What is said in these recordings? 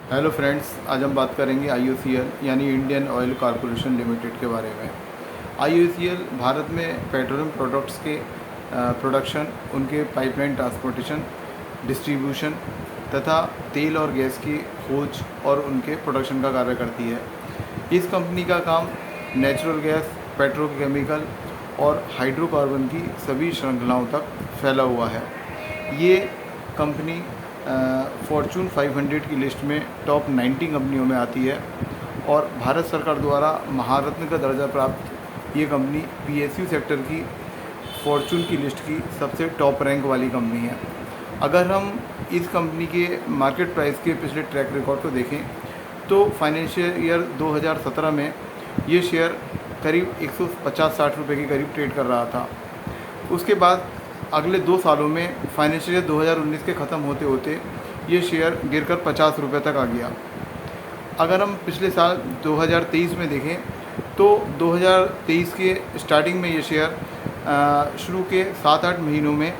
Hello friends, आज हम बात करेंगे IOCL यानी इंडियन ऑयल कॉरपोरेशन लिमिटेड के बारे में। IOCL भारत में पेट्रोलियम प्रोडक्ट्स के प्रोडक्शन, उनके पाइपलाइन ट्रांसपोर्टेशन, डिस्ट्रीब्यूशन तथा तेल और गैस की खोज और उनके प्रोडक्शन का कार्य करती है। इस कंपनी का काम नेचुरल गैस, पेट्रोकेमिकल और हाइड्रोकार्बन की सभी श्रृंखलाओं तक फैला हुआ है। ये कंपनी फॉर्चून 500 की लिस्ट में टॉप 90 कंपनियों में आती है और भारत सरकार द्वारा महारत्न का दर्जा प्राप्त ये कंपनी PSU सेक्टर की फॉर्चून की लिस्ट की सबसे टॉप रैंक वाली कंपनी है। अगर हम इस कंपनी के मार्केट प्राइस के पिछले ट्रैक रिकॉर्ड को देखें तो फाइनेंशियल ईयर 2017 में ये शेयर करीब 150-60 रुपये के करीब ट्रेड कर रहा था। उसके बाद अगले 2 सालों में फाइनेंशियल ईयर 2019 के ख़त्म होते होते ये शेयर गिरकर 50 रुपये तक आ गया। अगर हम पिछले साल 2023 में देखें तो 2023 के स्टार्टिंग में ये शेयर शुरू के 7-8 महीनों में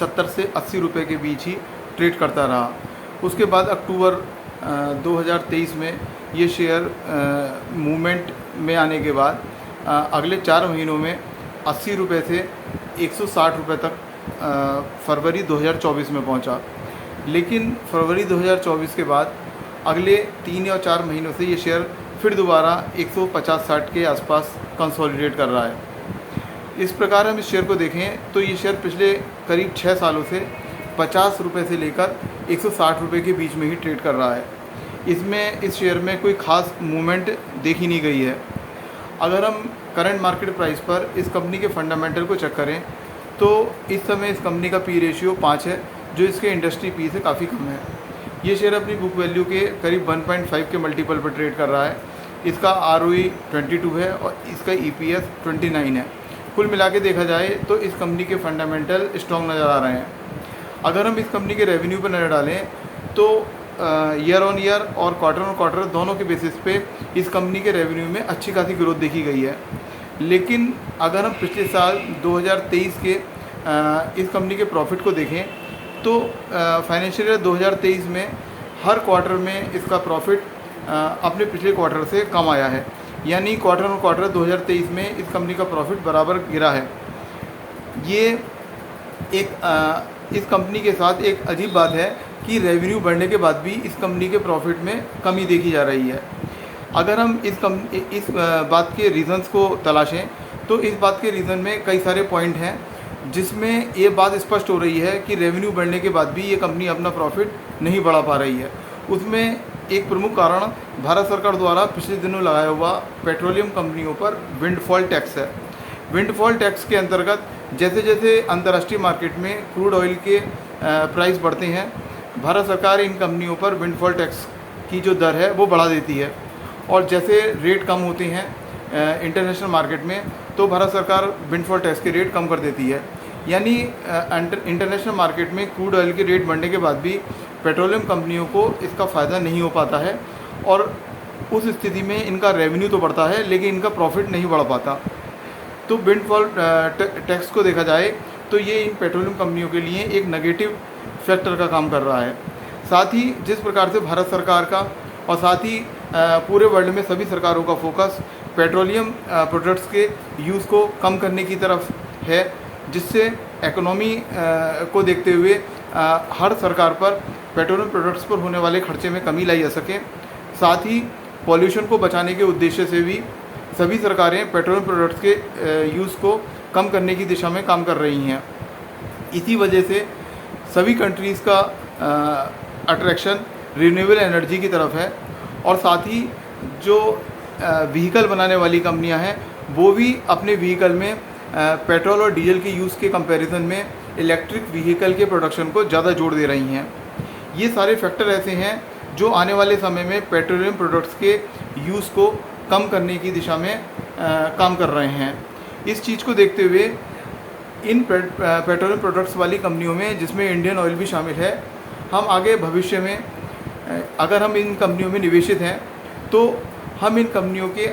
70 से 80 रुपये के बीच ही ट्रेड करता रहा। उसके बाद अक्टूबर 2023 में ये शेयर मूवमेंट में आने के बाद अगले 4 महीनों में 80 रुपये से 160 रुपये तक फरवरी 2024 में पहुंचा। लेकिन फरवरी 2024 के बाद अगले 3 या 4 महीनों से ये शेयर फिर दोबारा 150-60 के आसपास कंसोलिडेट कर रहा है। इस प्रकार हम इस शेयर को देखें तो ये शेयर पिछले करीब 6 सालों से 50 रुपये से लेकर 160 रुपये के बीच में ही ट्रेड कर रहा है। इसमें इस शेयर में कोई ख़ास मूवमेंट देखी नहीं गई है। अगर हम करंट मार्केट प्राइस पर इस कंपनी के फंडामेंटल को चेक करें तो इस समय इस कंपनी का P रेशियो 5 है, जो इसके इंडस्ट्री P से काफ़ी कम है। ये शेयर अपनी बुक वैल्यू के करीब 1.5 के मल्टीपल पर ट्रेड कर रहा है। इसका ROE 22 है और इसका EPS 29 है। कुल मिला के देखा जाए तो इस कंपनी के फंडामेंटल स्ट्रॉन्ग नज़र आ रहे हैं। अगर हम इस कंपनी के रेवेन्यू पर नज़र डालें तो ईयर ऑन ईयर और क्वार्टर दोनों के बेसिस पे इस कंपनी के रेवेन्यू में अच्छी खासी ग्रोथ देखी गई है। लेकिन अगर हम पिछले साल 2023 के इस कंपनी के प्रॉफिट को देखें तो फाइनेंशियल ईयर 2023 में हर क्वार्टर में इसका प्रॉफिट अपने पिछले क्वार्टर से कम आया है। यानी क्वार्टर 2023 में इस कंपनी का प्रॉफिट बराबर गिरा है। ये इस कंपनी के साथ एक अजीब बात है कि रेवेन्यू बढ़ने के बाद भी इस कंपनी के प्रॉफिट में कमी देखी जा रही है। अगर हम इस बात के रीज़न्स को तलाशें तो इस बात के रीज़न में कई सारे पॉइंट हैं जिसमें ये बात स्पष्ट हो रही है कि रेवेन्यू बढ़ने के बाद भी ये कंपनी अपना प्रॉफिट नहीं बढ़ा पा रही है। उसमें एक प्रमुख कारण भारत सरकार द्वारा पिछले दिनों लगाया हुआ पेट्रोलियम कंपनियों पर विंडफॉल टैक्स है। विंडफॉल टैक्स के अंतर्गत जैसे जैसे अंतर्राष्ट्रीय मार्केट में क्रूड ऑयल के प्राइस बढ़ते हैं, भारत सरकार इन कंपनियों पर विंडफॉल टैक्स की जो दर है वो बढ़ा देती है। और जैसे रेट कम होते हैं इंटरनेशनल मार्केट में तो भारत सरकार विंडफॉल टैक्स के रेट कम कर देती है। यानी इंटरनेशनल मार्केट में क्रूड ऑयल के रेट बढ़ने के बाद भी पेट्रोलियम कंपनियों को इसका फ़ायदा नहीं हो पाता है और उस स्थिति में इनका रेवेन्यू तो बढ़ता है लेकिन इनका प्रॉफिट नहीं बढ़ पाता। तो विंडफॉल टैक्स को देखा जाए तो ये इन पेट्रोलियम कंपनियों के लिए एक नेगेटिव फैक्टर का काम कर रहा है। साथ ही जिस प्रकार से भारत सरकार का और साथ ही पूरे वर्ल्ड में सभी सरकारों का फोकस पेट्रोलियम प्रोडक्ट्स के यूज़ को कम करने की तरफ है, जिससे इकोनॉमी को देखते हुए हर सरकार पर पेट्रोलियम प्रोडक्ट्स पर होने वाले खर्चे में कमी लाई जा सके। साथ ही पॉल्यूशन को बचाने के उद्देश्य से भी सभी सरकारें पेट्रोलियम प्रोडक्ट्स के यूज़ को कम करने की दिशा में काम कर रही हैं। इसी वजह से सभी कंट्रीज़ का अट्रैक्शन रिन्यूएबल एनर्जी की तरफ है और साथ ही जो व्हीकल बनाने वाली कंपनियां हैं वो भी अपने व्हीकल में पेट्रोल और डीजल के यूज़ के कंपैरिजन में इलेक्ट्रिक व्हीकल के प्रोडक्शन को ज़्यादा जोर दे रही हैं। ये सारे फैक्टर ऐसे हैं जो आने वाले समय में पेट्रोलियम प्रोडक्ट्स के यूज़ को कम करने की दिशा में काम कर रहे हैं। इस चीज़ को देखते हुए इन पेट्रोलियम प्रोडक्ट्स वाली कंपनियों में, जिसमें इंडियन ऑयल भी शामिल है, हम आगे भविष्य में अगर हम इन कंपनियों में निवेशित हैं तो हम इन कंपनियों के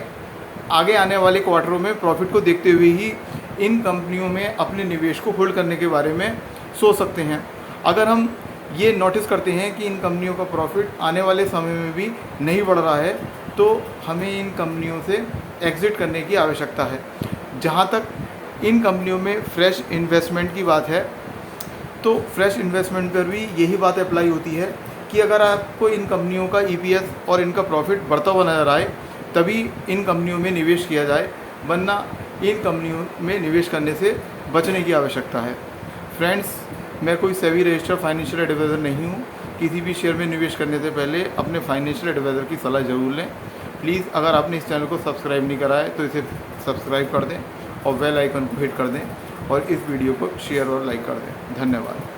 आगे आने वाले क्वार्टरों में प्रॉफिट को देखते हुए ही इन कंपनियों में अपने निवेश को होल्ड करने के बारे में सोच सकते हैं। अगर हम ये नोटिस करते हैं कि इन कंपनियों का प्रॉफिट आने वाले समय में भी नहीं बढ़ रहा है, तो हमें इन कंपनियों से एग्ज़िट करने की आवश्यकता है। जहाँ तक इन कंपनियों में फ्रेश इन्वेस्टमेंट की बात है, तो फ्रेश इन्वेस्टमेंट पर भी यही बात अप्लाई होती है कि अगर आपको इन कंपनियों का ईपीएस और इनका प्रॉफिट बढ़ता हुआ नज़र आए तभी इन कंपनियों में निवेश किया जाए, वरना इन कंपनियों में निवेश करने से बचने की आवश्यकता है। फ्रेंड्स, मैं कोई सेबी रजिस्टर्ड फाइनेंशियल एडवाइज़र नहीं हूँ। किसी भी शेयर में निवेश करने से पहले अपने फाइनेंशियल एडवाइज़र की सलाह ज़रूर लें। प्लीज़ अगर आपने इस चैनल को सब्सक्राइब नहीं करा है तो इसे सब्सक्राइब कर दें और बेल आइकन को हिट कर दें और इस वीडियो को शेयर और लाइक कर दें। धन्यवाद।